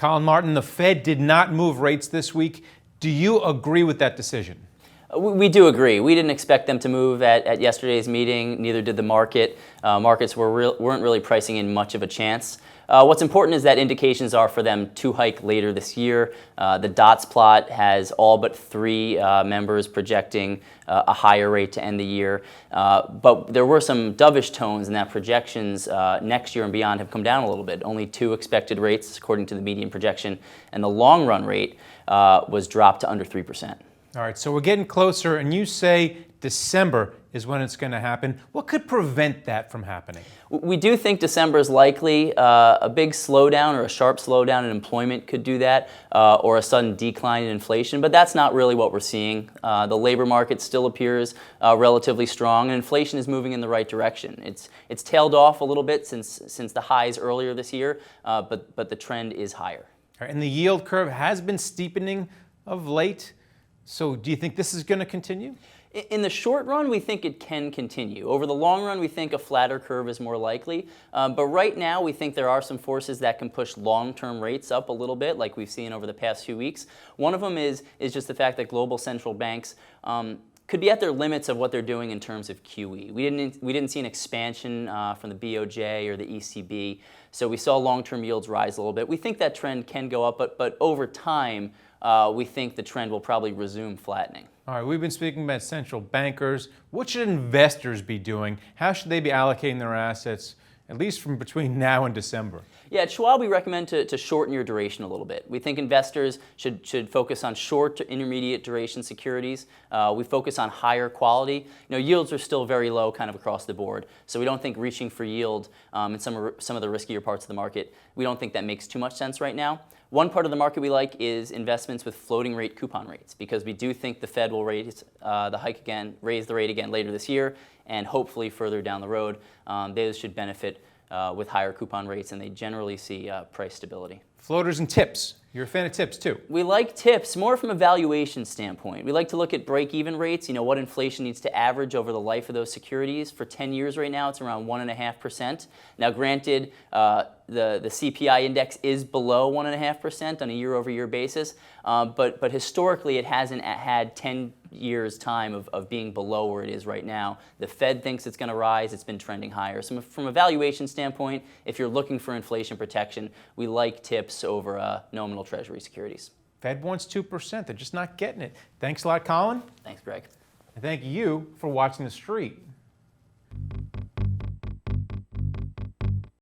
Colin Martin, the Fed did not move rates this week. Do you agree with that decision? We do agree. We didn't expect them to move at yesterday's meeting. Neither did the market. Markets weren't really pricing in much of a chance. What's important is that indications are for them to hike later this year. The dots plot has all but three members projecting a higher rate to end the year. But there were some dovish tones in that projections next year and beyond have come down a little bit. Only two expected rates according to the median projection, and the long run rate was dropped to under 3%. All right, so we're getting closer, and you say December is when it's going to happen. What could prevent that from happening? We do think December is likely. A big slowdown or a sharp slowdown in employment could do that, or a sudden decline in inflation, but that's not really what we're seeing. The labor market still appears relatively strong, and inflation is moving in the right direction. It's tailed off a little bit since the highs earlier this year, but the trend is higher. All right, and the yield curve has been steepening of late. So do you think this is going to continue? In the short run, we think it can continue. Over the long run, we think a flatter curve is more likely. But right now, we think there are some forces that can push long-term rates up a little bit, like we've seen over the past few weeks. One of them is just the fact that global central banks could be at their limits of what they're doing in terms of QE. We didn't see an expansion from the BOJ or the ECB, so we saw long-term yields rise a little bit. We think that trend can go up, but over time, we think the trend will probably resume flattening. All right, we've been speaking about central bankers. What should investors be doing? How should they be allocating their assets, at least from between now and December? Yeah, at Schwab, we recommend to shorten your duration a little bit. We think investors should focus on short to intermediate duration securities. We focus on higher quality. Yields are still very low kind of across the board, so we don't think reaching for yield in some of the riskier parts of the market, we don't think that makes too much sense right now. One part of the market we like is investments with floating rate coupon rates, because we do think the Fed will raise the rate again later this year, and hopefully further down the road. Those should benefit with higher coupon rates, and they generally see price stability. Floaters and tips. You're a fan of tips too. We like tips more from a valuation standpoint. We like to look at break-even rates, what inflation needs to average over the life of those securities. For 10 years right now, it's around 1.5%. Now granted, the CPI index is below 1.5% on a year-over-year basis, but historically it hasn't had 10 years' time of being below where it is right now. The Fed thinks it's going to rise. It's been trending higher. So from a valuation standpoint, if you're looking for inflation protection, we like tips over nominal Treasury securities. Fed wants 2%. They're just not getting it. Thanks a lot, Colin. Thanks, Greg. And thank you for watching The Street.